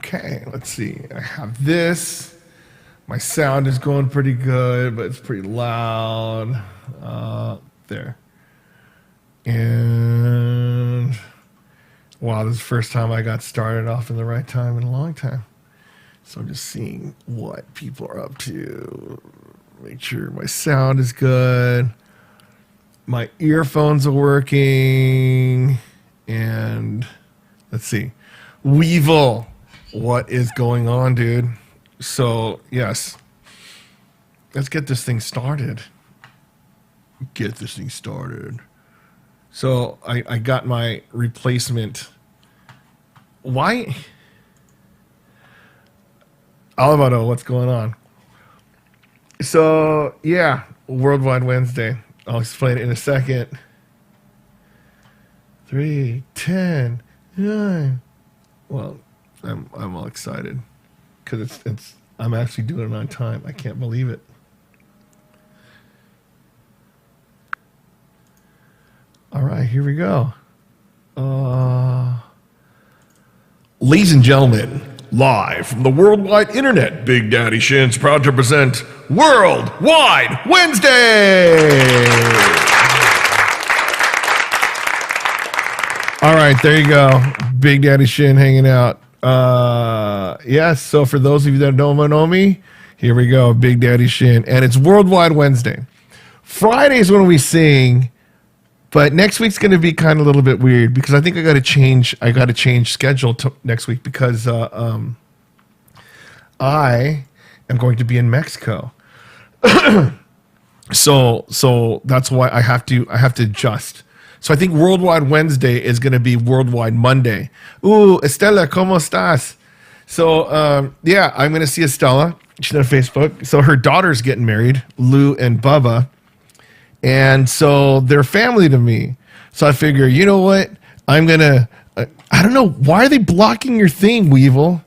Okay, let's see. I have this. My sound is going pretty good, but it's pretty loud. There. And wow, this is the first time I got started off in the right time in a long time. So I'm just seeing what people are up to. Make sure my sound is good. My earphones are working. And let's see. Weevil, what is going on, dude? So, yes. Let's get this thing started. So, I got my replacement. Why? Alvaro, what's going on? So, yeah, Worldwide Wednesday. I'll explain it in a second. 3, 10, 9. Well, I'm all excited because I'm actually doing it on time. I can't believe it. All right, here we go. Ladies and gentlemen, live from the Worldwide Internet, Big Daddy Shin's proud to present Worldwide Wednesday. All right, there you go. Big Daddy Shin hanging out. Yes, so for those of you that don't know me, here we go, Big Daddy Shin. And it's Worldwide Wednesday. Friday's when we sing, but next week's going to be kind of a little bit weird because I think I got to change schedule to next week because I am going to be in Mexico. So that's why I have to adjust. So I think Worldwide Wednesday is going to be Worldwide Monday. Ooh, Estela, ¿cómo estás? So, yeah, I'm going to see Estela. She's on Facebook. So her daughter's getting married, Lou and Bubba. And so they're family to me. So I figure, you know what? I'm going to, I don't know. Why are they blocking your thing, Weevil?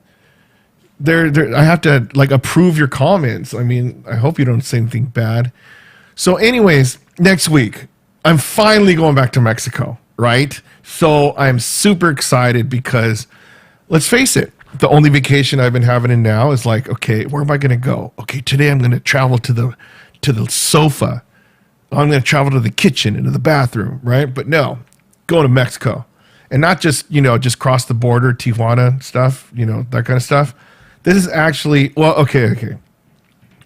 I have to, like, approve your comments. I mean, I hope you don't say anything bad. So anyways, next week, I'm finally going back to Mexico, right? So I'm super excited because, let's face it, the only vacation I've been having now is like, okay, where am I going to go? Okay, today I'm going to travel to the sofa. I'm going to travel to the kitchen and to the bathroom, right? But no, going to Mexico. And not just, just cross the border, Tijuana stuff, that kind of stuff. This is actually, well, okay.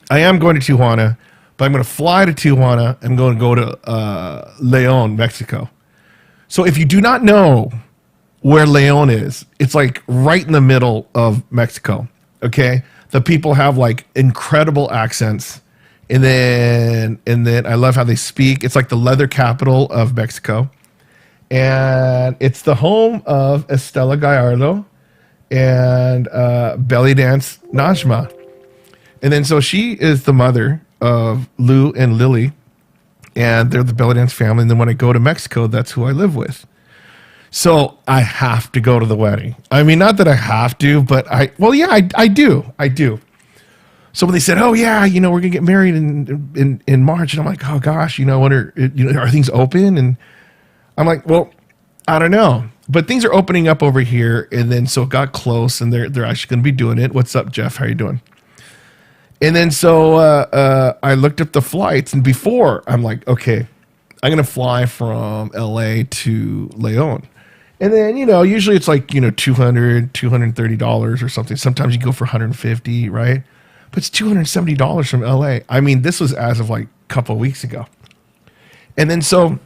I am going to Tijuana. But I'm going to fly to Tijuana. I'm going to go to Leon, Mexico. So if you do not know where Leon is, it's like right in the middle of Mexico. Okay, the people have like incredible accents, and then I love how they speak. It's like the leather capital of Mexico, and it's the home of Estela Gallardo and belly dance Najma, and then so she is the mother of Lou and Lily, and they're the belly dance family. And then when I go to Mexico, that's who I live with. So I have to go to the wedding. I mean, not that I have to, but I do. So when they said, "Oh yeah, we're gonna get married in March," and I'm like, "Oh gosh, are things open?" And I'm like, "Well, I don't know." But things are opening up over here, and then so it got close, and they're actually going to be doing it. What's up, Jeff? How you doing? And then so I looked up the flights, and before I'm like, okay, I'm going to fly from LA to Leon. And then, usually it's like, $200, $230 or something. Sometimes you go for $150, right? But it's $270 from LA. I mean, this was as of like a couple of weeks ago. And then so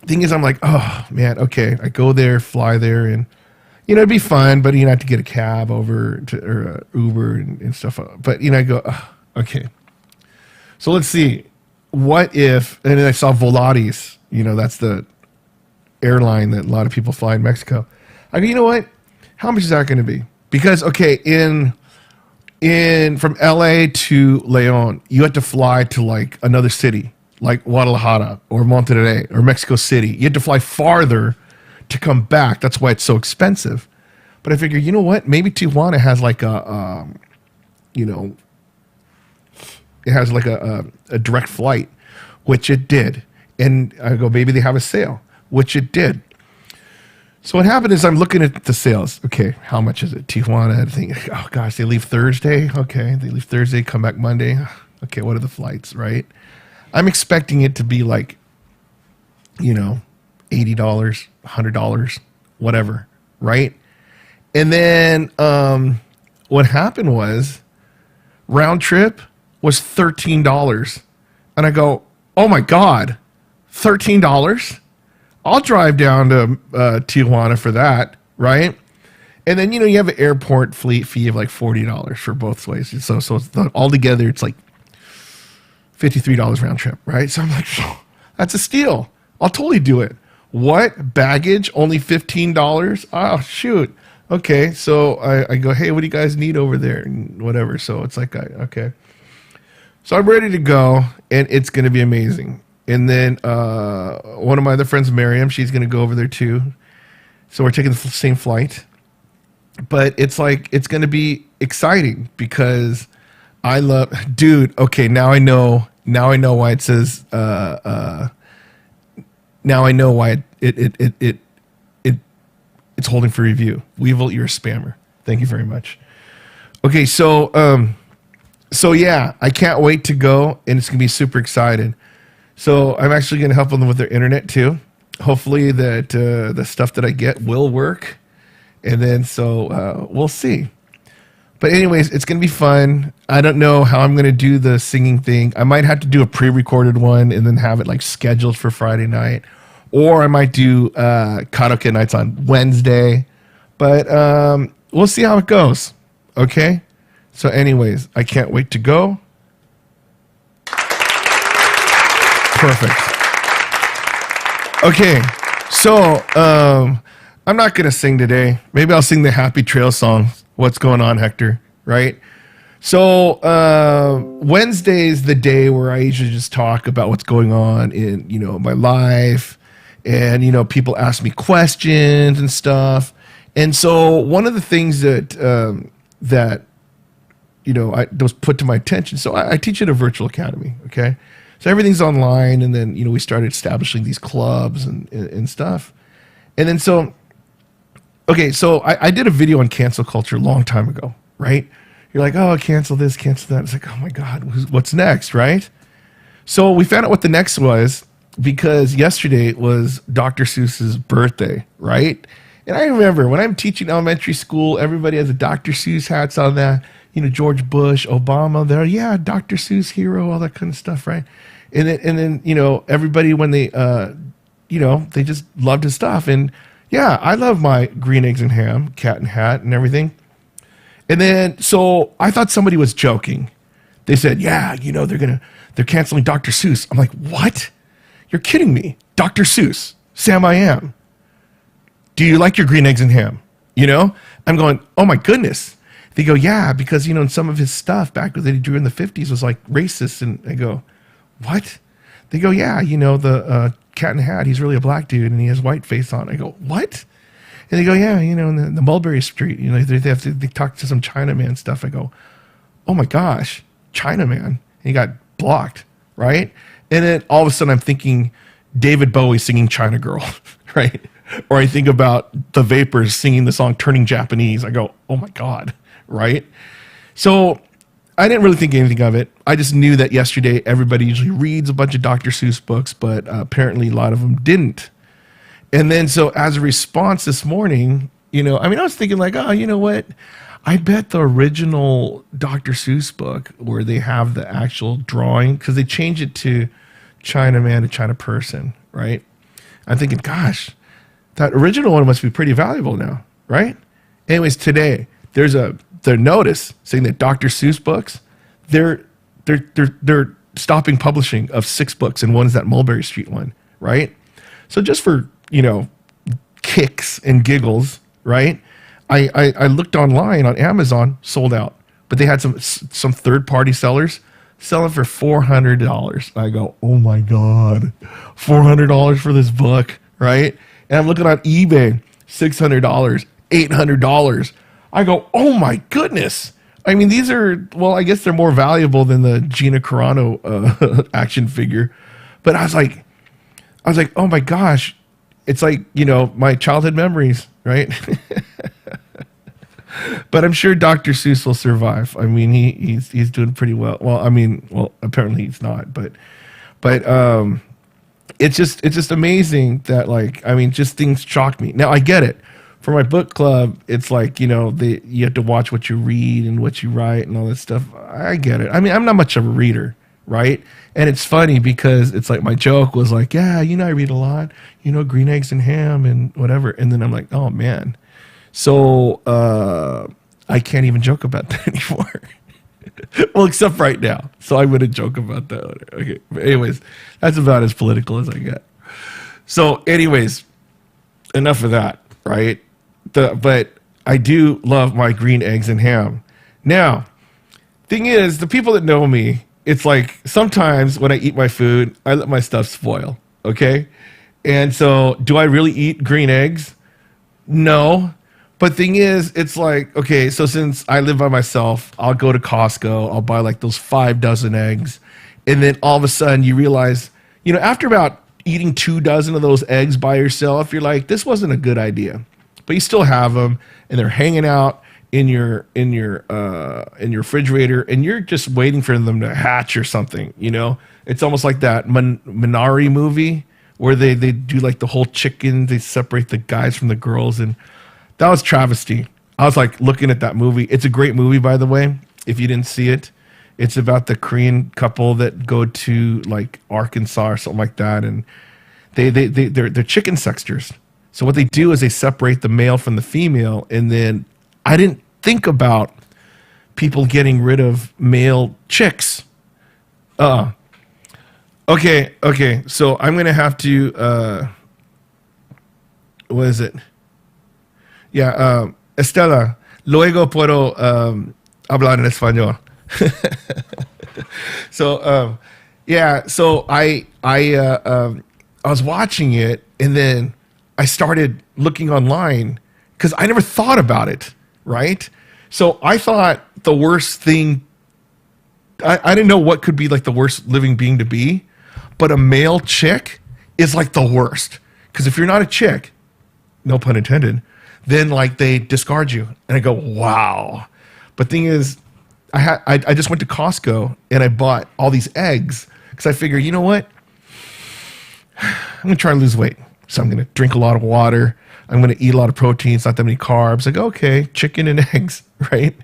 thing is, I'm like, oh man, okay. I go there, fly there, and it'd be fun, but have to get a cab over to or Uber and stuff. But I go, oh, okay. So let's see. What if? And then I saw Volaris. That's the airline that a lot of people fly in Mexico. I go, you know what? How much is that going to be? Because okay, in from LA to Leon, you have to fly to like another city, like Guadalajara or Monterrey or Mexico City. You have to fly farther to come back. That's why it's so expensive. But I figure, you know what? Maybe Tijuana has like it has like a direct flight, which it did. And I go, maybe they have a sale, which it did. So what happened is I'm looking at the sales. Okay, how much is it? Tijuana, I think, oh gosh, they leave Thursday. Okay, they leave Thursday, come back Monday. Okay, what are the flights, right? I'm expecting it to be like, $80, $100, whatever, right? And then what happened was round trip was $13. And I go, oh my God, $13? I'll drive down to Tijuana for that, right? And then, you have an airport fleet fee of like $40 for both ways. So it's altogether, it's like $53 round trip, right? So I'm like, that's a steal. I'll totally do it. What? Baggage? Only $15? Oh, shoot. Okay. So I go, hey, what do you guys need over there? And whatever. So it's like, okay. So I'm ready to go, and it's going to be amazing. And then one of my other friends, Miriam, she's going to go over there too. So we're taking the same flight. But it's like, it's going to be exciting because I love, dude, okay, now I know why it says, now I know why it's holding for review. Weevil, you're a spammer. Thank you very much. Okay, so yeah, I can't wait to go, and it's going to be super excited. So I'm actually going to help them with their internet too. Hopefully that the stuff that I get will work. And then we'll see. But anyways, it's going to be fun. I don't know how I'm going to do the singing thing. I might have to do a pre-recorded one and then have it like scheduled for Friday night. Or I might do karaoke nights on Wednesday. But we'll see how it goes. Okay? So anyways, I can't wait to go. Perfect. Okay, so I'm not going to sing today. Maybe I'll sing the Happy Trail song. What's going on, Hector? Right? So Wednesday is the day where I usually just talk about what's going on in, my life. And, people ask me questions and stuff. And so one of the things that was put to my attention. So I teach at a virtual academy, okay? So everything's online, and then, we started establishing these clubs and stuff. And then so I did a video on cancel culture a long time ago, right? You're like, oh, cancel this, cancel that. It's like, oh my God, what's next, right? So we found out what the next was because yesterday was Dr. Seuss's birthday, right? And I remember when I'm teaching elementary school, everybody has a Dr. Seuss hats on that. George Bush, Obama, they're, yeah, Dr. Seuss hero, all that kind of stuff, right? And then everybody when they, they just loved his stuff. And yeah, I love my green eggs and ham, cat and hat and everything. And then, so I thought somebody was joking. They said, yeah, they're canceling Dr. Seuss. I'm like, what? You're kidding me. Dr. Seuss, Sam I Am. Do you like your green eggs and ham? I'm going, oh my goodness. They go, yeah, because, in some of his stuff back that he drew in the 50s was like racist. And I go, what? They go, yeah, the cat in the hat, he's really a black dude and he has white face on. I go, what? And they go, yeah, in the Mulberry Street, they talk to some Chinaman stuff. I go, oh my gosh, Chinaman. And he got blocked, right? And then all of a sudden I'm thinking David Bowie singing China Girl, right? Or I think about the Vapors singing the song Turning Japanese. I go, oh my God. Right? So I didn't really think anything of it. I just knew that yesterday everybody usually reads a bunch of Dr. Seuss books, but apparently a lot of them didn't. And then so as a response this morning, I was thinking like, oh, you know what? I bet the original Dr. Seuss book where they have the actual drawing, because they changed it to Chinaman to China Person, right? I'm thinking, gosh, that original one must be pretty valuable now, right? Anyways, today there's their notice saying that Dr. Seuss books, they're stopping publishing of 6 books, and one is that Mulberry Street one, right? So just for, kicks and giggles, right? I looked online on Amazon, sold out, but they had some third-party sellers selling for $400. I go, oh my God, $400 for this book, right? And I'm looking on eBay, $600, $800. I go, oh my goodness. I mean, these are, well, I guess they're more valuable than the Gina Carano action figure. But I was like, oh my gosh. it's like, my childhood memories, right? But I'm sure Dr. Seuss will survive. I mean, he's doing pretty well. Well, apparently he's not, but it's just amazing that, like, I mean, just things shock me. Now I get it. For my book club, it's like, you have to watch what you read and what you write and all that stuff. I get it. I mean, I'm not much of a reader, right? And it's funny because it's like my joke was like, yeah, I read a lot, green eggs and ham and whatever. And then I'm like, oh man. So I can't even joke about that anymore. Well, except right now. So I'm going to joke about that later. Okay. But anyways, that's about as political as I get. So anyways, enough of that, right? But I do love my green eggs and ham. Now, thing is, the people that know me, it's like sometimes when I eat my food, I let my stuff spoil, okay? And so do I really eat green eggs? No. But thing is, it's like, okay, so since I live by myself, I'll go to Costco, I'll buy like those 5 dozen eggs, and then all of a sudden you realize, after about eating 2 dozen of those eggs by yourself, you're like, this wasn't a good idea. But you still have them, and they're hanging out in your refrigerator, and you're just waiting for them to hatch or something. It's almost like that Minari movie where they do like the whole chicken, they separate the guys from the girls, and that was travesty. I was like looking at that movie. It's a great movie, by the way. If you didn't see it, it's about the Korean couple that go to like Arkansas or something like that, and they're chicken sexters. So what they do is they separate the male from the female, and then I didn't think about people getting rid of male chicks. Okay. So I'm gonna have to. What is it? Yeah, Estela. Luego puedo hablar en español. So yeah. So I was watching it, and then I started looking online because I never thought about it, right? So I thought the worst thing, I didn't know what could be like the worst living being to be, but a male chick is like the worst. Because if you're not a chick, no pun intended, then like they discard you. And I go, wow. But thing is, I just went to Costco and I bought all these eggs because I figured, you know what? I'm going to try and lose weight. So I'm going to drink a lot of water. I'm going to eat a lot of proteins, not that many carbs. Like, okay, chicken and eggs, right?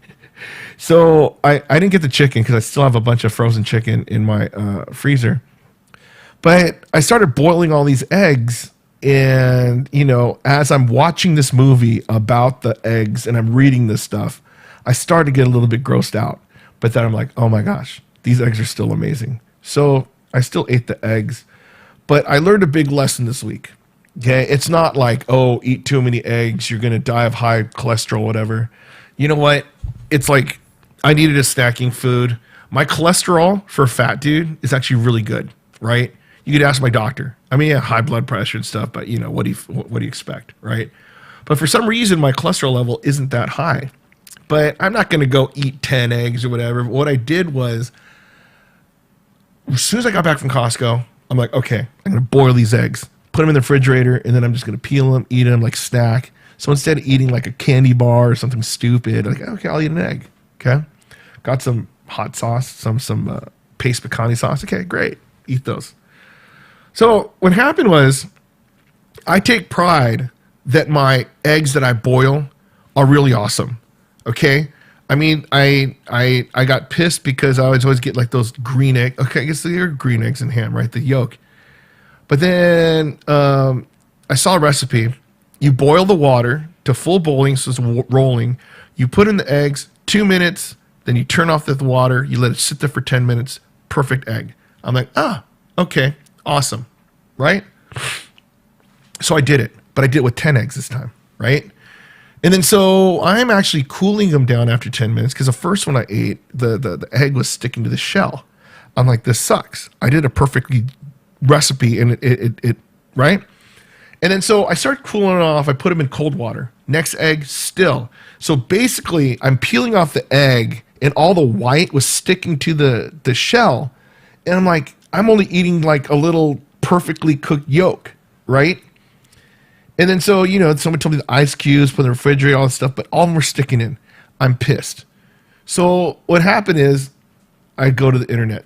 So I didn't get the chicken because I still have a bunch of frozen chicken in my freezer. But I started boiling all these eggs. And, as I'm watching this movie about the eggs and I'm reading this stuff, I started to get a little bit grossed out. But then I'm like, oh my gosh, these eggs are still amazing. So I still ate the eggs. But I learned a big lesson this week. Okay, it's not like, oh, eat too many eggs, you're going to die of high cholesterol, whatever. You know what? It's like I needed a snacking food. My cholesterol for a fat dude is actually really good, right? You could ask my doctor. I mean, yeah, high blood pressure and stuff, but what do you expect, right? But for some reason, my cholesterol level isn't that high. But I'm not going to go eat 10 eggs or whatever. What I did was, as soon as I got back from Costco, I'm like, okay, I'm going to boil these eggs, put them in the refrigerator, and then I'm just going to peel them, eat them like snack. So instead of eating like a candy bar or something stupid, like, okay, I'll eat an egg. Okay. Got some hot sauce, some paste pecani sauce. Okay, great. Eat those. So what happened was I take pride that my eggs that I boil are really awesome. Okay. I mean, I got pissed because I always get like those green egg. Okay, I guess they're green eggs and ham, right? The yolk. But then I saw a recipe. You boil the water to full boiling, so it's rolling. You put in the eggs, 2 minutes, then you turn off the water. You let it sit there for 10 minutes. Perfect egg. I'm like, okay, awesome, right? So I did it, but I did it with 10 eggs this time, right? And then so I'm actually cooling them down after 10 minutes because the first one I ate, the egg was sticking to the shell. I'm like, this sucks. I did a perfectly recipe and it right? And then so I started cooling it off. I put them in cold water. Next egg, still. So basically, I'm peeling off the egg and all the white was sticking to the shell. And I'm like, I'm only eating like a little perfectly cooked yolk, right? And then so, someone told me the ice cubes, put in the refrigerator, all this stuff, but all of them were sticking in. I'm pissed. So what happened is I go to the internet.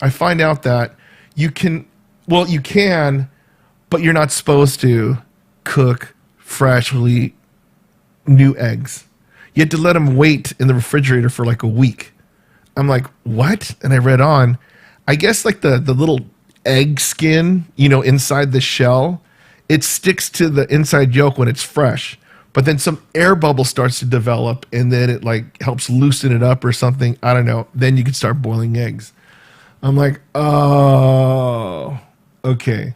I find out that you can, but you're not supposed to cook freshly new eggs. You had to let them wait in the refrigerator for like a week. I'm like, what? And I read on. I guess like the little egg skin, inside the shell, it sticks to the inside yolk when it's fresh. But then some air bubble starts to develop and then it like helps loosen it up or something. I don't know. Then you can start boiling eggs. I'm like, oh, okay.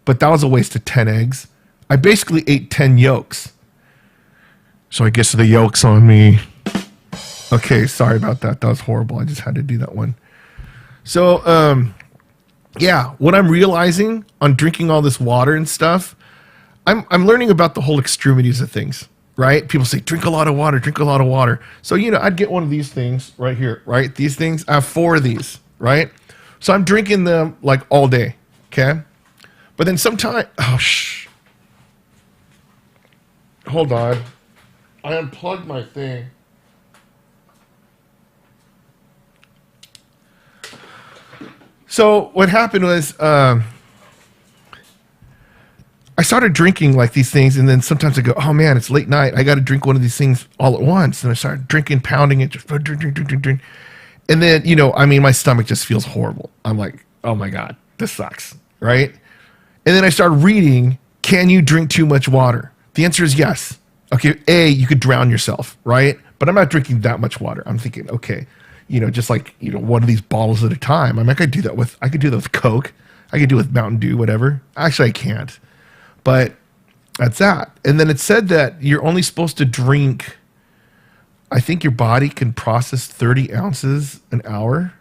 But that was a waste of 10 eggs. I basically ate 10 yolks. So I guess the yolk's on me. Okay, sorry about that. That was horrible. I just had to do that one. So, yeah, what I'm realizing on drinking all this water and stuff, I'm learning about the whole extremities of things, right? People say, drink a lot of water, drink a lot of water. So, I'd get one of these things right here, right? These things, I have 4 of these, right? So I'm drinking them like all day, okay? But then sometimes, hold on. I unplugged my thing. So what happened was I started drinking like these things, and then sometimes I go, oh man, it's late night. I got to drink one of these things all at once. And I started drinking, pounding it, just drink. And then, my stomach just feels horrible. I'm like, oh my God, this sucks, right? And then I started reading, can you drink too much water? The answer is yes. Okay, A, you could drown yourself, right? But I'm not drinking that much water. I'm thinking, okay, just like, one of these bottles at a time. I could do that with Coke. I could do it with Mountain Dew, whatever. Actually, I can't. But that's that. And then it said that you're only supposed to drink, I think your body can process 30 ounces an hour.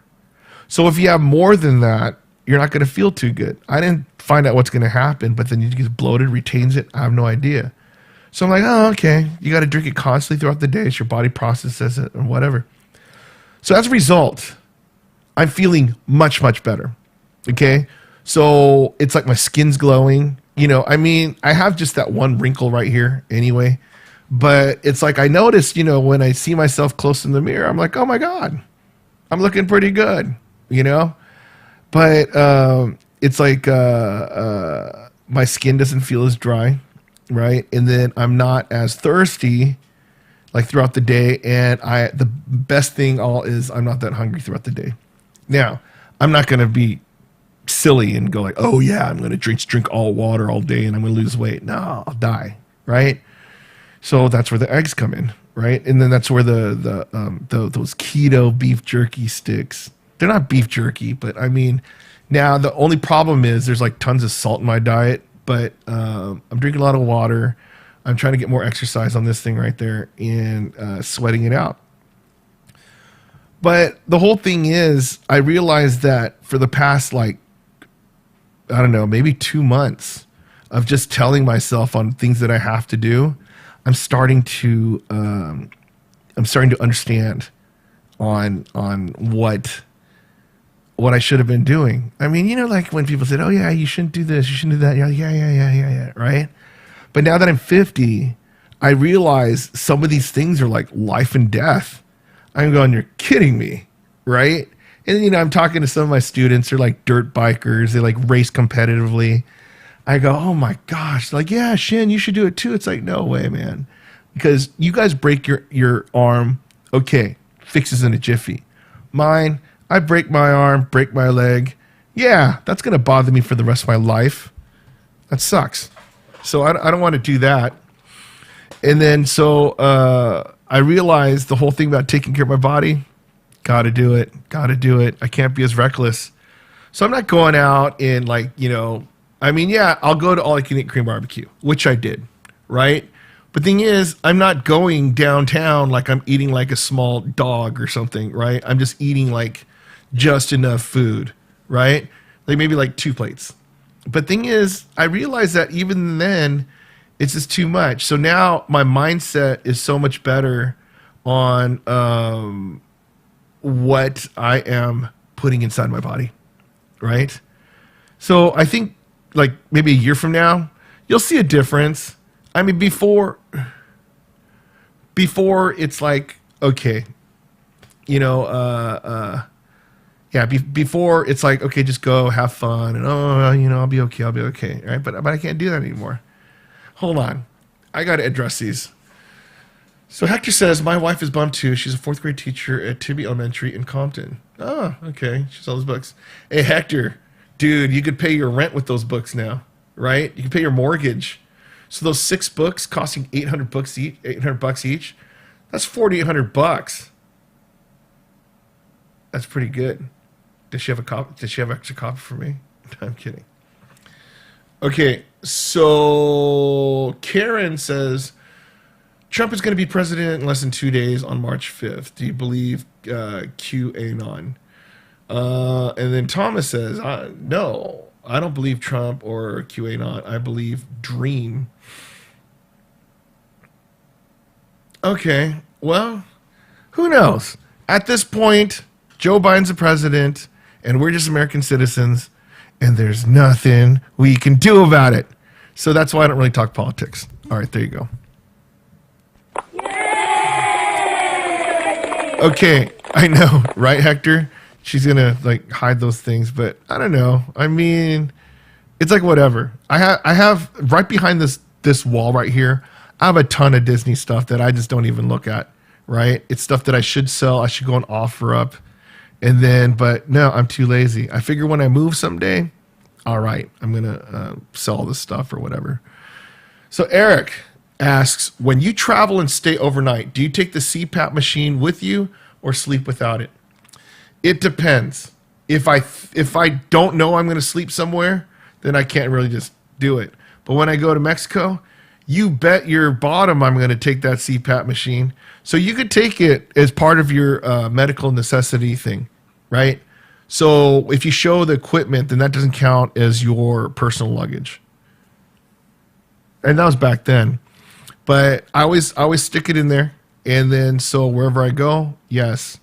So if you have more than that, you're not going to feel too good. I didn't find out what's going to happen, but then you get bloated, retains it. I have no idea. So I'm like, oh, okay. You got to drink it constantly throughout the day so your body processes it and whatever. So as a result, I'm feeling much, much better. Okay. So it's like my skin's glowing. I have just that one wrinkle right here anyway. But it's like I noticed, when I see myself close in the mirror, I'm like, oh my God, I'm looking pretty good, But it's like my skin doesn't feel as dry, right? And then I'm not as thirsty like throughout the day. And the best thing is I'm not that hungry throughout the day. Now, I'm not going to be silly and go like, oh yeah, I'm going to drink all water all day and I'm going to lose weight. No, I'll die, right? So that's where the eggs come in, right? And then that's where those keto beef jerky sticks. They're not beef jerky, but now the only problem is there's like tons of salt in my diet, but I'm drinking a lot of water. I'm trying to get more exercise on this thing right there and sweating it out. But the whole thing is I realized that for the past maybe 2 months of just telling myself on things that I have to do, I'm starting to understand on what I should have been doing. Like when people said, "Oh yeah, you shouldn't do this, you shouldn't do that." You're like, yeah, right? But now that I'm 50, I realize some of these things are like life and death. I'm going, you're kidding me, right? And I'm talking to some of my students who are like dirt bikers. They like race competitively. I go, oh my gosh, like, yeah, Shin, you should do it too. It's like, no way, man. Because you guys break your arm, okay, fixes in a jiffy. Mine, I break my arm, break my leg. Yeah, that's going to bother me for the rest of my life. That sucks. So I don't want to do that. And then so I realized the whole thing about taking care of my body, got to do it. I can't be as reckless. So I'm not going out and I'll go to all I can eat Korean barbecue, which I did, right? But thing is, I'm not going downtown like I'm eating like a small dog or something, right? I'm just eating like just enough food, right? Like maybe like 2 plates. But thing is, I realized that even then, it's just too much. So now my mindset is so much better on what I am putting inside my body, right? So I think like maybe a year from now, You'll see a difference. I mean, before it's like, okay, you know, before it's like, okay, just go have fun and I'll be okay, right? But I can't do that anymore. Hold on, I got to address these. So Hector says, my wife is bummed too. She's a 4th grade teacher at Tibby Elementary in Compton. Oh, okay. She sells books. Hey, Hector, dude, you could pay your rent with those books now, right? You can pay your mortgage. So those 6 books costing $800 each, that's $4,800. That's pretty good. Does she have a copy? Does she have extra copy for me? No, I'm kidding. Okay, so Karen says, Trump is going to be president in less than 2 days on March 5th. Do you believe QAnon? And then Thomas says, no, I don't believe Trump or QAnon. I believe Dream. Okay, well, who knows? At this point, Joe Biden's the president, and we're just American citizens, and there's nothing we can do about it. So that's why I don't really talk politics. All right, there you go. Okay, I know, right, Hector? She's gonna like hide those things, but I don't know. I mean, it's like whatever. I have right behind this wall right here. I have a ton of Disney stuff that I just don't even look at. Right? It's stuff that I should sell. I should go and offer up, and then, but no, I'm too lazy. I figure when I move someday, all right, I'm gonna sell all this stuff or whatever. So Eric asks, when you travel and stay overnight, do you take the CPAP machine with you or sleep without it? It depends. If I don't know I'm going to sleep somewhere, then I can't really just do it. But when I go to Mexico, you bet your bottom I'm going to take that CPAP machine. So you could take it as part of your medical necessity thing, right? So if you show the equipment, then that doesn't count as your personal luggage. And that was back then. But I always stick it in there, and then so wherever I go, yes,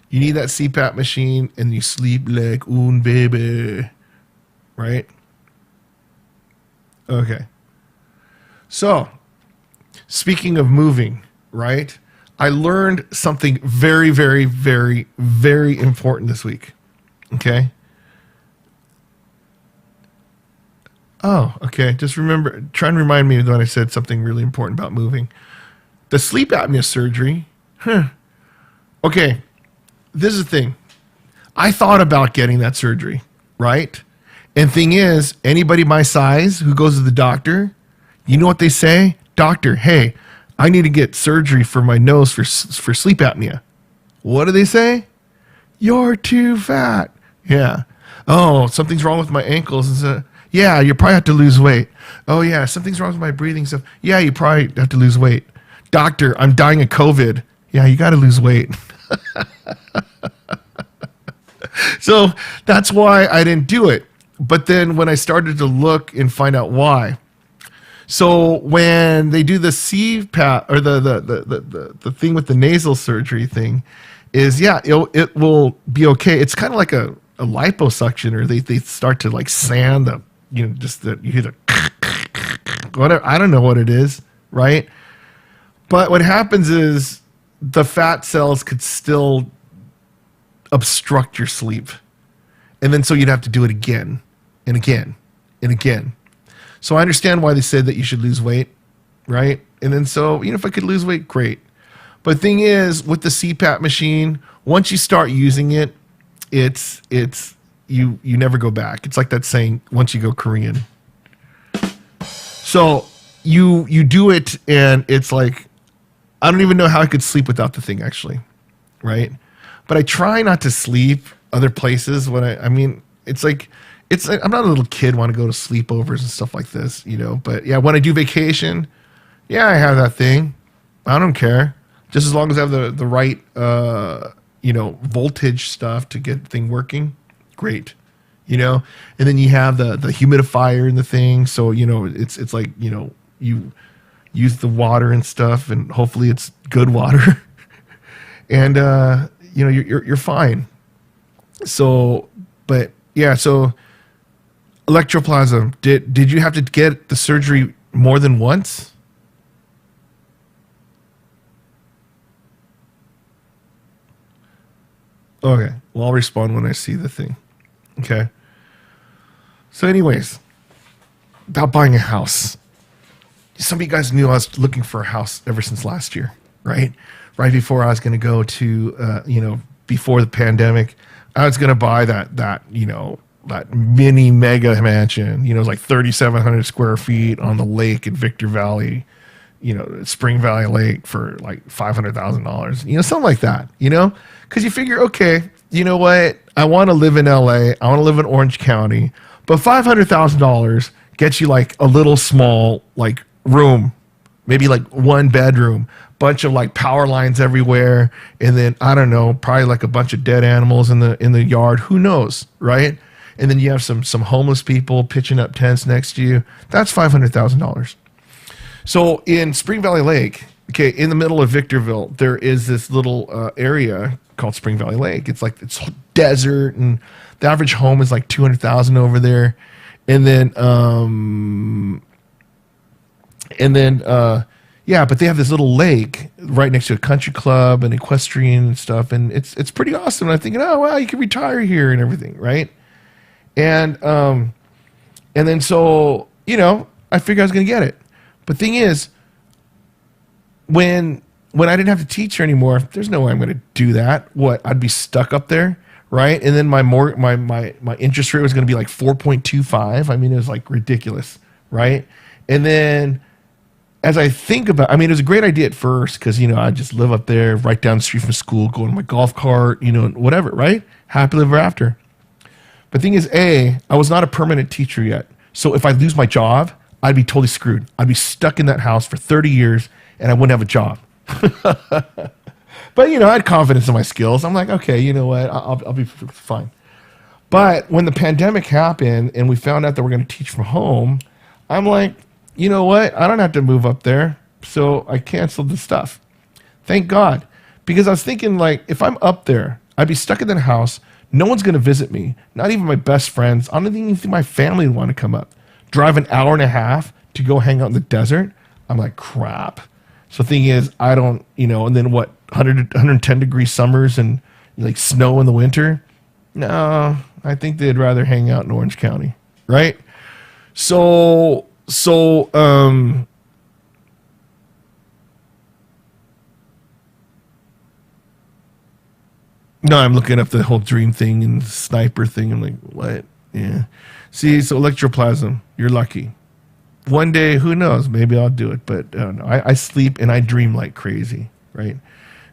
you need that CPAP machine, and you sleep like un baby, right? Okay. So, speaking of moving, right? I learned something very, very, very, very important this week. Okay. Oh, okay. Just try and remind me when I said something really important about moving. The sleep apnea surgery. Okay. This is the thing. I thought about getting that surgery, right? And thing is, anybody my size who goes to the doctor, you know what they say? Doctor, hey, I need to get surgery for my nose for sleep apnea. What do they say? You're too fat. Yeah. Oh, something's wrong with my ankles. Yeah, you probably have to lose weight. Oh, yeah, something's wrong with my breathing stuff. Yeah, you probably have to lose weight. Doctor, I'm dying of COVID. Yeah, you got to lose weight. So that's why I didn't do it. But then when I started to look and find out why. So when they do the CPAP or the thing with the nasal surgery thing is, yeah, it will be okay. It's kind of like a liposuction, or they start to like sand the, just the, you hear the whatever. I don't know what it is, right? But what happens is the fat cells could still obstruct your sleep. And then so you'd have to do it again and again and again. So I understand why they said that you should lose weight, right? And then so, if I could lose weight, great. But the thing is, with the CPAP machine, once you start using it, it's you never go back. It's like that saying, once you go Korean. So you do it, and it's like, I don't even know how I could sleep without the thing, actually, right? But I try not to sleep other places when it's like, I'm not a little kid, want to go to sleepovers and stuff like this, But yeah, when I do vacation, yeah, I have that thing. I don't care, just as long as I have the right voltage stuff to get the thing working. Great, And then you have the humidifier in the thing, so it's like you use the water and stuff, and hopefully it's good water, and you're fine. So, but yeah, so. Electroplasm. Did you have to get the surgery more than once? Okay. Well, I'll respond when I see the thing. Okay. So, anyways, about buying a house. Some of you guys knew I was looking for a house ever since last year, right? Right before I was going to go to, before the pandemic, I was going to buy that mini mega mansion. It was like 3,700 square feet on the lake in Victor Valley, Spring Valley Lake for like $500,000, something like that, because you figure, okay, you know what? I want to live in LA. I want to live in Orange County, but $500,000 gets you like a little small, like room, maybe like one bedroom, bunch of like power lines everywhere. And then I don't know, probably like a bunch of dead animals in the yard. Who knows? Right. And then you have some homeless people pitching up tents next to you. That's $500,000. So in Spring Valley Lake, okay, in the middle of Victorville, there is this little area called Spring Valley Lake. It's like it's desert, and the average home is like 200,000 over there. And then, but they have this little lake right next to a country club and equestrian and stuff, and it's pretty awesome. And I'm thinking, oh wow, you can retire here and everything, right? And then so I figured I was gonna get it. But thing is, when I didn't have to teach her anymore, there's no way I'm gonna do that. What? I'd be stuck up there, right? And then my interest rate was gonna be like 4.25. I mean, it was like ridiculous, right? And then as I think about, it was a great idea at first because, I just live up there, right down the street from school, go on my golf cart, whatever, right? Happily ever after. But the thing is, I was not a permanent teacher yet. So if I lose my job, I'd be totally screwed. I'd be stuck in that house for 30 years and I wouldn't have a job. But, I had confidence in my skills. I'm like, okay, you know what? I'll be fine. But when the pandemic happened and we found out that we're going to teach from home, I'm like, you know what? I don't have to move up there. So I canceled the stuff. Thank God. Because I was thinking, like, if I'm up there, I'd be stuck in that house. No one's going to visit me. Not even my best friends. I don't even think my family would want to come up. Drive an hour and a half to go hang out in the desert. I'm like, crap. So the thing is, I don't, and then what, 110 degree summers and like snow in the winter? No, I think they'd rather hang out in Orange County, right? So, no, I'm looking up the whole dream thing and sniper thing. I'm like, what? Yeah. See, so electroplasm, you're lucky. One day, who knows? Maybe I'll do it. But no, I sleep and I dream like crazy, right?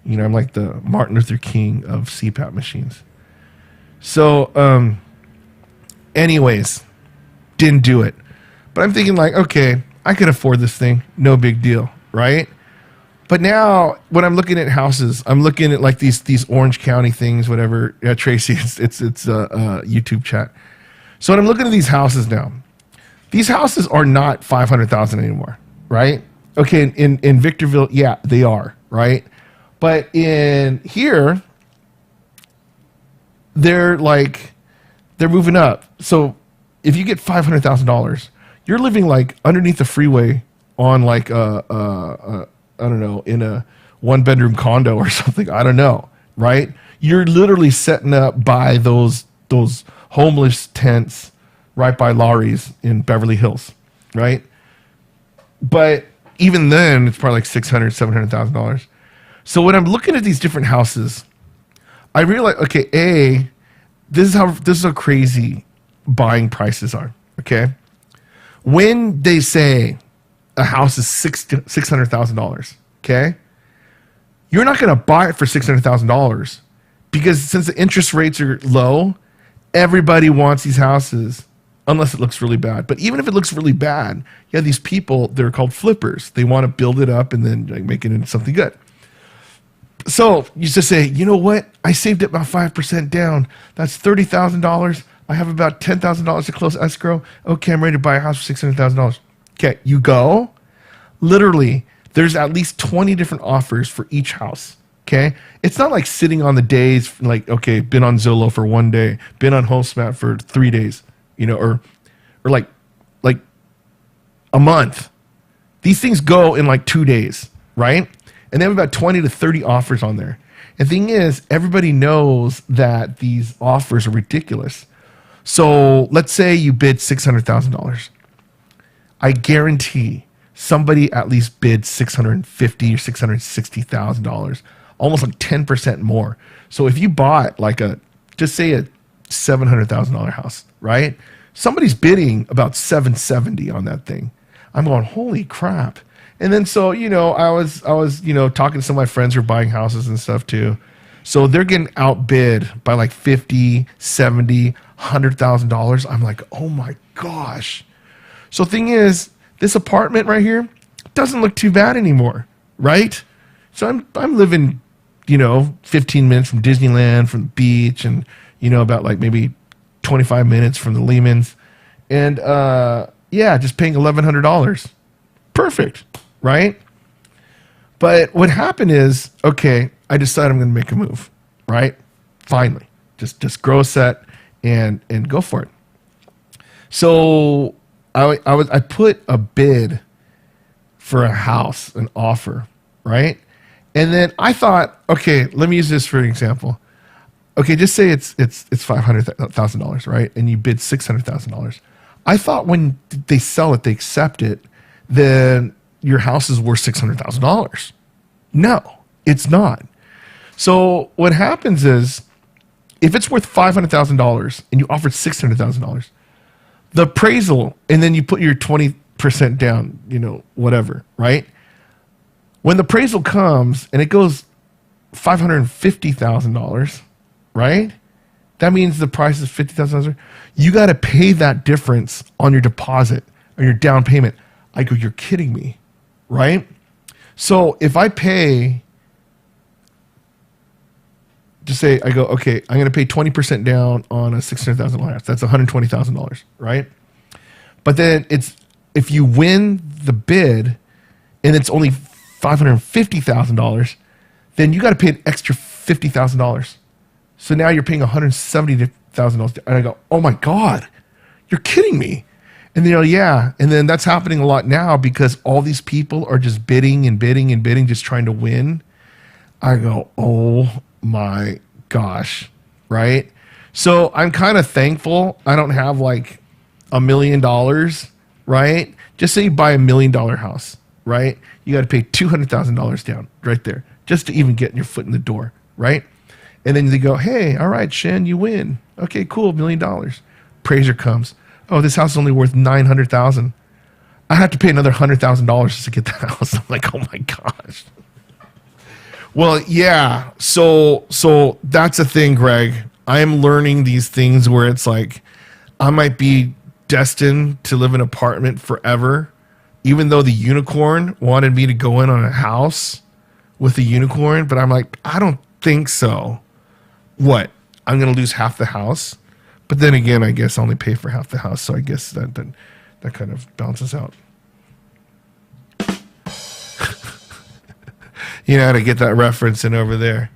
I'm like the Martin Luther King of CPAP machines. So, anyways, didn't do it. But I'm thinking like, okay, I could afford this thing. No big deal, right? But now when I'm looking at houses, I'm looking at like these Orange County things, whatever. Yeah, Tracy, it's a YouTube chat. So when I'm looking at these houses now, these houses are not 500,000 anymore, right? Okay, in Victorville, yeah, they are, right? But in here, they're moving up. So if you get $500,000, you're living like underneath the freeway on like I don't know, in a 1-bedroom condo or something. I don't know, right? You're literally setting up by those homeless tents right by Laurie's in Beverly Hills, right? But even then, it's probably like $600,000, $700,000. So when I'm looking at these different houses, I realize, okay, this is how crazy buying prices are. Okay, when they say a house is $600,000, okay, you're not going to buy it for $600,000 because since the interest rates are low, everybody wants these houses unless it looks really bad. But even if it looks really bad, you have these people, they're called flippers. They want to build it up and then like make it into something good. So you just say, you know what? I saved it about 5% down. That's $30,000. I have about $10,000 to close escrow. Okay, I'm ready to buy a house for $600,000. Okay, you go. Literally, there's at least 20 different offers for each house. Okay, it's not like sitting on the days. Like, okay, been on Zillow for 1 day, been on HomeSmart for 3 days. Or or like a month. These things go in like 2 days, right? And they have about 20 to 30 offers on there. And the thing is, everybody knows that these offers are ridiculous. So let's say you bid $600,000. I guarantee somebody at least bid $650,000 or $660,000, almost like 10% more. So if you bought like just say a $700,000 house, right? Somebody's bidding about $770,000 on that thing. I'm going, holy crap. And then so, I was, talking to some of my friends who are buying houses and stuff too. So they're getting outbid by like $50,000, $70,000, $100,000. I'm like, oh my gosh. So thing is, this apartment right here doesn't look too bad anymore, right? So I'm living, 15 minutes from Disneyland, from the beach, and about like maybe 25 minutes from the Lehmans, and just paying $1,100. Perfect, right? But what happened is, okay, I decided I'm going to make a move, right? Finally, just grow a set and go for it. So I put a bid for a house, an offer, right? And then I thought, okay, let me use this for an example. Okay, just say it's $500,000, right? And you bid $600,000. I thought when they sell it, they accept it, then your house is worth $600,000. No, it's not. So what happens is, if it's worth $500,000 and you offered $600,000, the appraisal, and then you put your 20% down, whatever, right? When the appraisal comes and it goes $550,000, right? That means the price is $50,000. You got to pay that difference on your deposit or your down payment. I go, you're kidding me, right? So if I pay, just say, I go, okay, I'm going to pay 20% down on a $600,000 house. That's $120,000, right? But then if you win the bid and it's only $550,000, then you got to pay an extra $50,000. So now you're paying $170,000. And I go, oh my God, you're kidding me. And they're like, yeah. And then that's happening a lot now because all these people are just bidding and bidding and bidding, just trying to win. I go, oh my gosh, right? So I'm kind of thankful I don't have like $1 million, right? Just say you buy $1 million house, right? You got to pay $200,000 down right there just to even get your foot in the door, right? And then they go, hey, all right, Shin, you win. Okay, cool, $1 million. Appraiser comes. Oh, this house is only worth $900,000. I have to pay another $100,000 just to get that house. I'm like, oh my gosh. Well, yeah. So that's a thing, Greg. I am learning these things where it's like I might be destined to live in an apartment forever, even though the unicorn wanted me to go in on a house with a unicorn. But I'm like, I don't think so. What? I'm going to lose half the house? But then again, I guess I only pay for half the house. So I guess that kind of balances out. To get that reference in over there.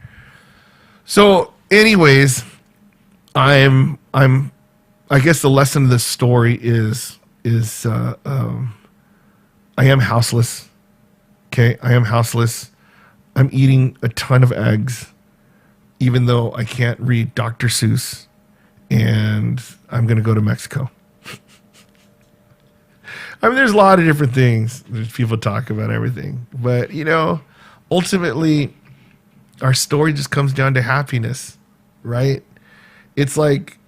So anyways, I guess the lesson of this story is I am houseless. Okay. I am houseless. I'm eating a ton of eggs, even though I can't read Dr. Seuss, and I'm going to go to Mexico. I mean, there's a lot of different things. There's people talk about everything, but ultimately, our story just comes down to happiness, right? It's like,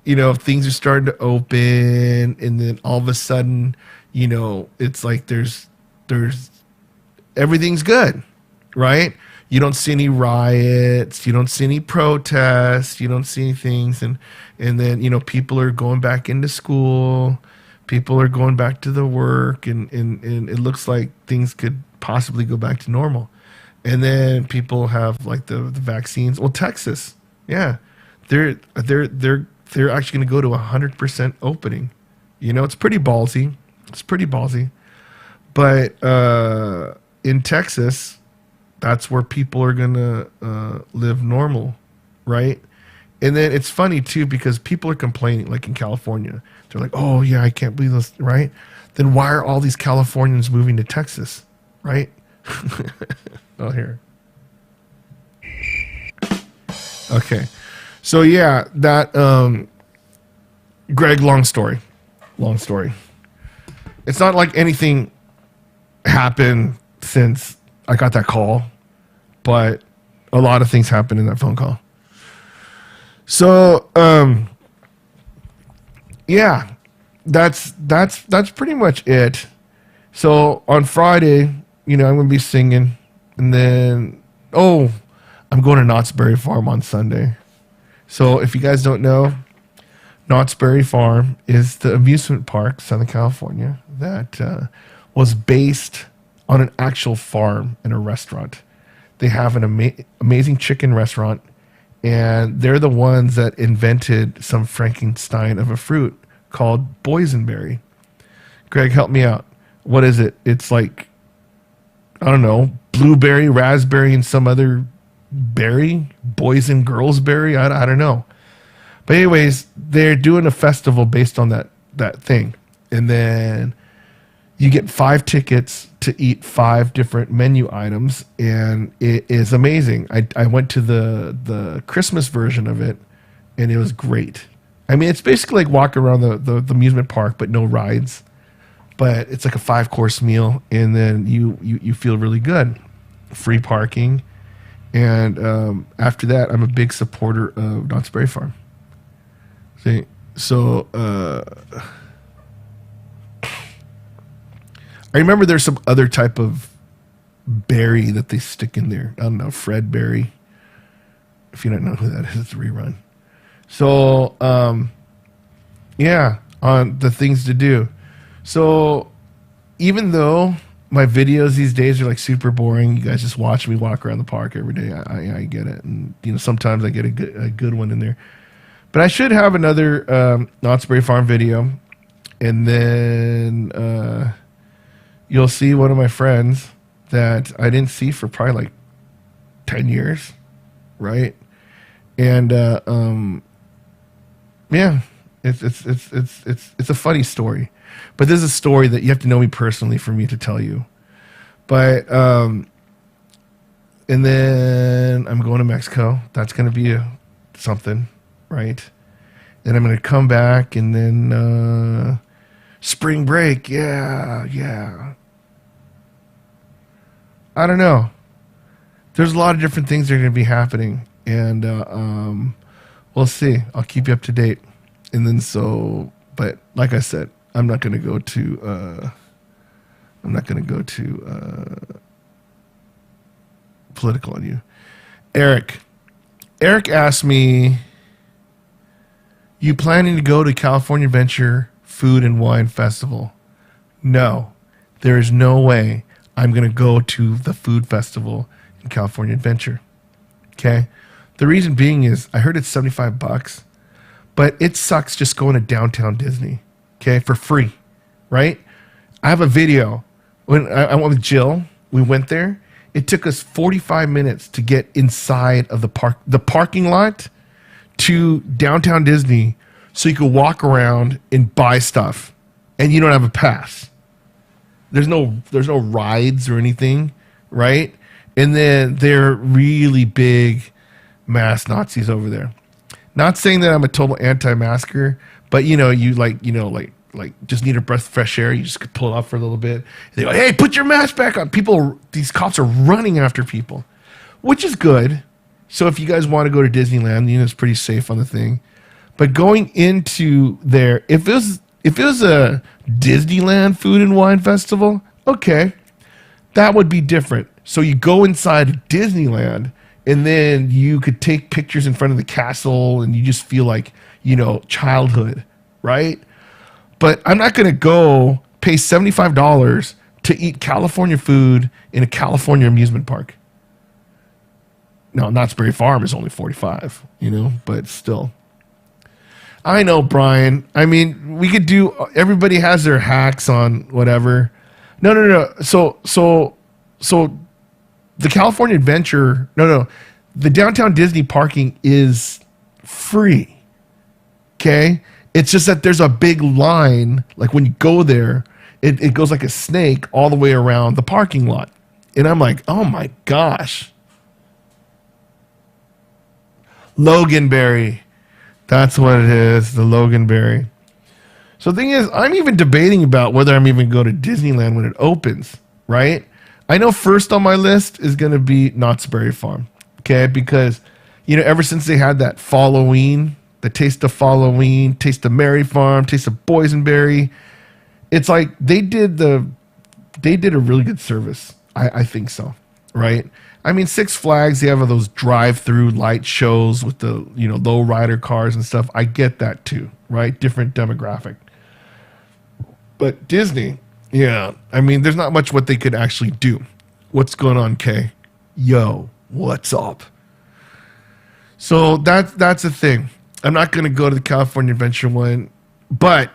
things are starting to open, and then all of a sudden, it's like there's everything's good, right? You don't see any riots, you don't see any protests, you don't see any things, and then people are going back into school, people are going back to the work, and it looks like things could possibly go back to normal. And then people have like the vaccines. Well, Texas, yeah, they're actually going to go to 100% opening. It's pretty ballsy. But in Texas, that's where people are going to live normal, right? And then it's funny too because people are complaining, like in California, they're like, "Oh yeah, I can't believe this," right? Then why are all these Californians moving to Texas, right? Oh, here. Okay, so yeah, that Greg, long story. It's not like anything happened since I got that call, but a lot of things happened in that phone call. So, yeah, that's pretty much it. So on Friday, I'm gonna be singing, and then I'm going to Knott's Berry Farm on Sunday. So if you guys don't know, Knott's Berry Farm is the amusement park, Southern California, that was based on an actual farm and a restaurant. They have an amazing chicken restaurant. And they're the ones that invented some Frankenstein of a fruit called boysenberry. Greg, help me out. What is it? It's like, I don't know, blueberry, raspberry, and some other berry? Boys and girls berry? I don't know. But anyways, they're doing a festival based on that thing. And then you get 5 tickets to eat 5 different menu items, and it is amazing. I went to the Christmas version of it, and it was great. I mean, it's basically like walking around the amusement park, but no rides. But it's like a 5-course meal, and then you feel really good. Free parking, and after that, I'm a big supporter of Knott's Berry Farm. See, so. I remember there's some other type of berry that they stick in there. I don't know, Fred Berry. If you don't know who that is, it's a rerun. So, yeah, on the things to do. So, even though my videos these days are like super boring, you guys just watch me walk around the park every day. I get it, and sometimes I get a good one in there. But I should have another Knott's Berry Farm video, and then. You'll see one of my friends that I didn't see for probably like 10 years, right? And yeah, it's a funny story, but this is a story that you have to know me personally for me to tell you. But and then I'm going to Mexico. That's going to be something, right? Then I'm going to come back, and then spring break, yeah. I don't know. There's a lot of different things that are going to be happening, and we'll see. I'll keep you up to date. And then but like I said, I'm not going to go to political on you. Eric asked me, you planning to go to California Adventure Food and Wine Festival? No, there is no way I'm going to go to the food festival in California Adventure. Okay? The reason being is I heard it's $75, but it sucks just going to downtown Disney, okay, for free, right? I have a video. When I went with Jill, we went there. It took us 45 minutes to get inside of the parking lot to downtown Disney so you could walk around and buy stuff, and you don't have a pass. There's no rides or anything, right? And then they're really big mask Nazis over there. Not saying that I'm a total anti-masker, but you just need a breath of fresh air. You just could pull it off for a little bit. They go, hey, put your mask back on. These cops are running after people, which is good. So if you guys want to go to Disneyland, it's pretty safe on the thing. But going into there, if it was a Disneyland Food and Wine Festival, okay, that would be different. So you go inside Disneyland, and then you could take pictures in front of the castle, and you just feel like, childhood, right? But I'm not going to go pay $75 to eat California food in a California amusement park. Now, Knott's Berry Farm is only $45, but still. I know, Brian. I mean, we could do. Everybody has their hacks on whatever. No. So the California Adventure. No. The downtown Disney parking is free. Okay? It's just that there's a big line. Like when you go there, it goes like a snake all the way around the parking lot. And I'm like, oh my gosh. Loganberry. That's what it is, the Loganberry. So the thing is, I'm even debating about whether I'm even going to Disneyland when it opens, right? I know first on my list is going to be Knott's Berry Farm, okay? Because, ever since they had that Falloween, the Taste of Falloween, Taste of Mary Farm, Taste of Boysenberry, it's like they did a really good service. I think so, right? I mean, Six Flags, they have those drive-through light shows with the, low rider cars and stuff. I get that too, right? Different demographic. But Disney, yeah, I mean, there's not much what they could actually do. What's going on, Kay? Yo, what's up? So that's the thing. I'm not going to go to the California Adventure one, but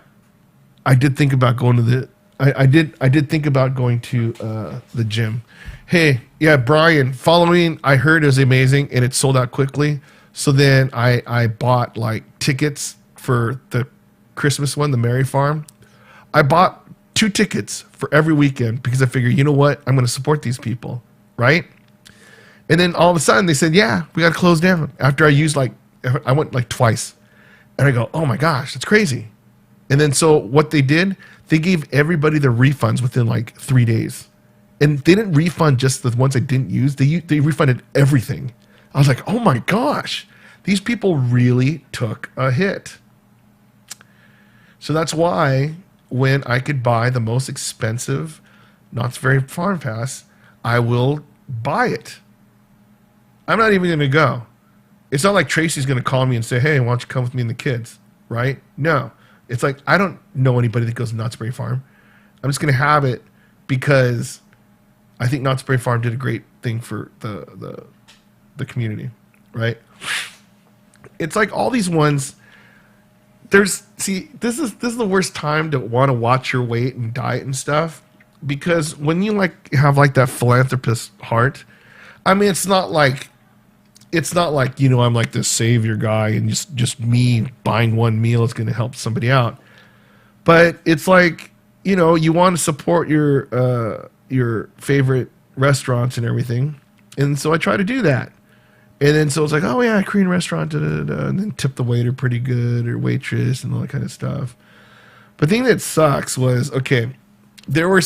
I did think about going to I did think about going to the gym. Hey, yeah, Brian, following, I heard it was amazing and it sold out quickly. So then I bought like tickets for the Christmas one, the Mary Farm. I bought 2 tickets for every weekend because I figured, you know what? I'm going to support these people, right? And then all of a sudden they said, yeah, we got to close down. After I went like twice. And I go, oh my gosh, that's crazy. And then so what they did, they gave everybody their refunds within like 3 days. And they didn't refund just the ones I didn't use. They refunded everything. I was like, oh my gosh, these people really took a hit. So that's why when I could buy the most expensive Knott's Berry Farm Pass, I will buy it. I'm not even going to go. It's not like Tracy's going to call me and say, hey, why don't you come with me and the kids, right? No. It's like, I don't know anybody that goes to Knott's Berry Farm. I'm just going to have it because I think Knott's Berry Farm did a great thing for the community, right? It's like all these ones. This is the worst time to want to watch your weight and diet and stuff, because when you have that philanthropist heart, I mean, it's not like I'm like this savior guy and just me buying one meal is going to help somebody out. But it's like, you want to support your favorite restaurants and everything. And so I try to do that. And then so it's like, oh yeah, Korean restaurant, and then tip the waiter pretty good or waitress and all that kind of stuff. But the thing that sucks was, okay, there were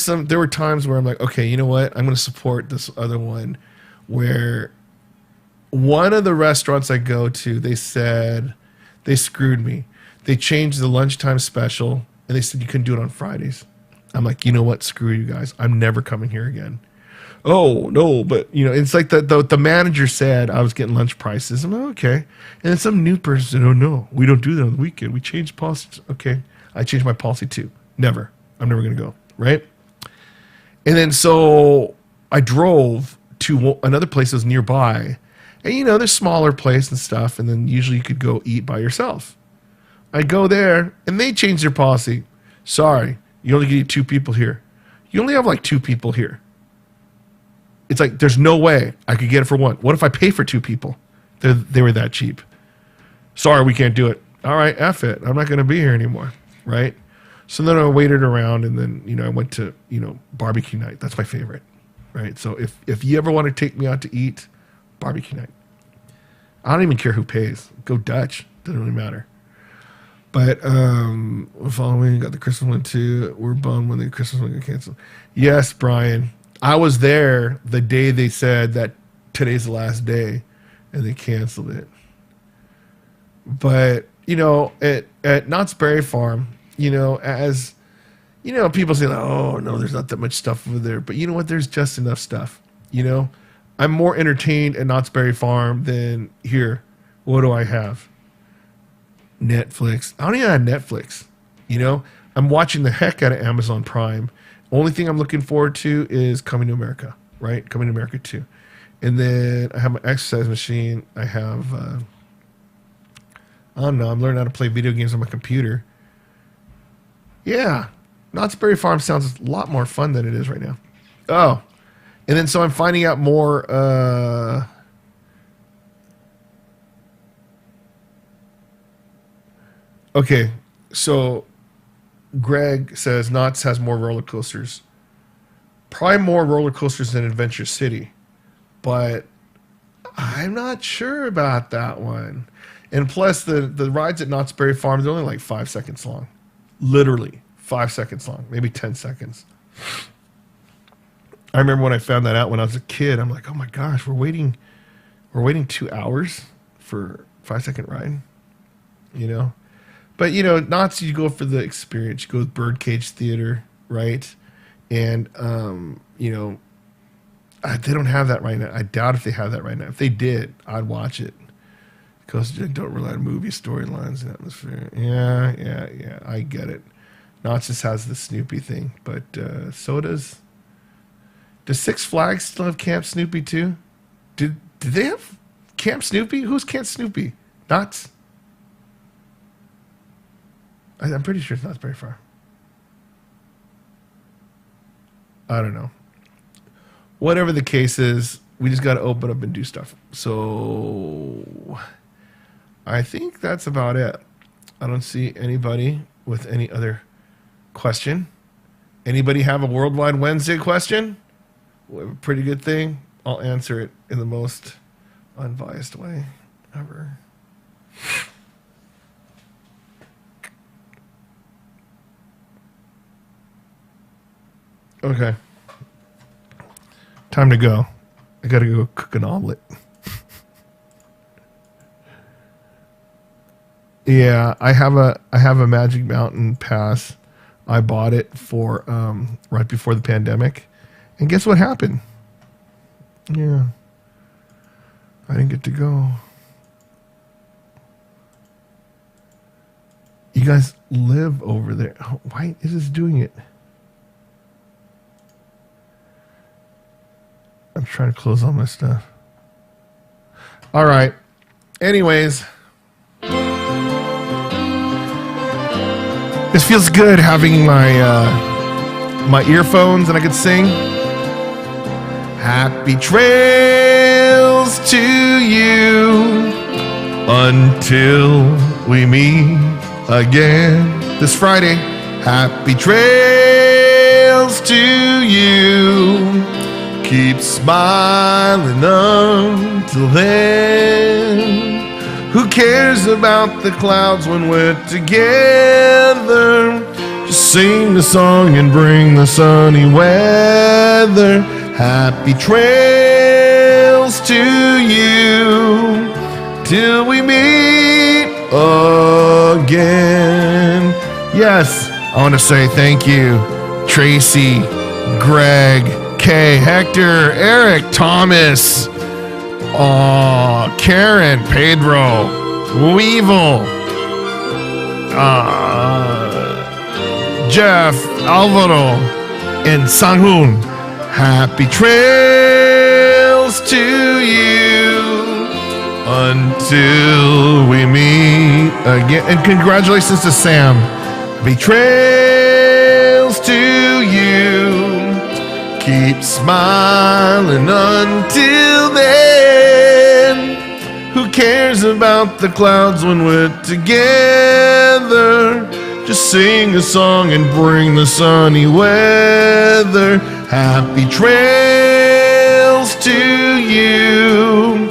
times where I'm like, okay, you know what? I'm going to support this other one where one of the restaurants I go to, they said they screwed me. They changed the lunchtime special and they said you couldn't do it on Fridays. I'm like, you know what? Screw you guys. I'm never coming here again. Oh no, but it's like the manager said I was getting lunch prices. I'm like, okay. And then some new person said, oh no, we don't do that on the weekend. We changed policies. Okay. I changed my policy too. Never. I'm never going to go. Right. And then so I drove to another place that was nearby. And there's smaller place and stuff. And then usually you could go eat by yourself. I go there and they changed their policy. Sorry, you only get 2 people here. You only have like 2 people here. It's like, there's no way I could get it for 1. What if I pay for 2 people? They were that cheap. Sorry, we can't do it. All right, F it. I'm not going to be here anymore. Right? So then I waited around and then, I went to, barbecue night. That's my favorite. Right? So if you ever want to take me out to eat, barbecue night. I don't even care who pays. Go Dutch. Doesn't really matter. But following, got the Christmas one too. We're bummed when the Christmas one got canceled. Yes, Brian. I was there the day they said that today's the last day, and they canceled it. But at Knott's Berry Farm, as people say, oh no, there's not that much stuff over there. But you know what? There's just enough stuff. I'm more entertained at Knott's Berry Farm than here. What do I have? Netflix. I don't even have Netflix. I'm watching the heck out of Amazon Prime. Only thing I'm looking forward to is Coming to America, right? Coming to America 2. And then I have my exercise machine. I have, I don't know, I'm learning how to play video games on my computer. Yeah. Knott's Berry Farm sounds a lot more fun than it is right now. Oh. And then so I'm finding out more, Okay, so Greg says Knott's has more roller coasters. Probably more roller coasters than Adventure City, but I'm not sure about that one. And plus, the rides at Knott's Berry Farm, they're only like 5 seconds long. Literally 5 seconds long, maybe 10 seconds. I remember when I found that out when I was a kid. I'm like, oh my gosh, we're waiting 2 hours for 5 second ride, you know? But, you know, Knott's, you go for the experience. You go with Birdcage Theater, right? And, you know, they don't have that right now. I doubt if they have that right now. If they did, I'd watch it. Because they don't rely on movie storylines and atmosphere. Yeah. I get it. Knott's just has the Snoopy thing. But so does Six Flags still have Camp Snoopy too? Did they have Camp Snoopy? Who's Camp Snoopy? Knott's? I'm pretty sure it's not very far. I don't know. Whatever the case is, we just got to open up and do stuff. So I think that's about it. I don't see anybody with any other question. Anybody have a Worldwide Wednesday question? We have a pretty good thing. I'll answer it in the most unbiased way ever. Okay. Time to go. I gotta go cook an omelet. Yeah, I have a Magic Mountain pass. I bought it for right before the pandemic. And guess what happened? Yeah. I didn't get to go. You guys live over there. Why is this doing it? I'm trying to close all my stuff. All right. Anyways. This feels good having my earphones and I could sing. Happy trails to you until we meet again this Friday. Happy trails to you. Keep smiling until then. Who cares about the clouds when we're together? Just sing the song and bring the sunny weather. Happy trails to you till we meet again. Yes, I want to say thank you, Tracy, Greg, Kay, Hector, Eric, Thomas, Karen, Pedro, Weevil, Jeff, Alvaro, and Sanghoon. Happy trails to you until we meet again. And congratulations to Sam. Happy trails to you. Keep smiling until then. Who cares about the clouds when we're together? Just sing a song and bring the sunny weather. Happy trails to you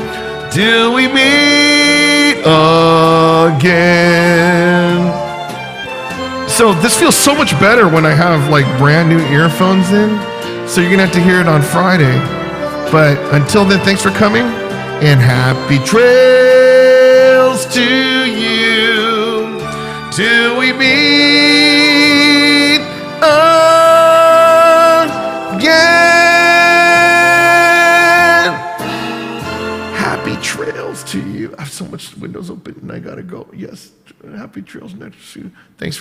till we meet again. So this feels so much better when I have like brand new earphones in. So you're gonna have to hear it on Friday. But until then, thanks for coming and happy trails to you till we meet again. Happy trails to you. I have so much windows open and I gotta go. Yes, happy trails next to you. Thanks for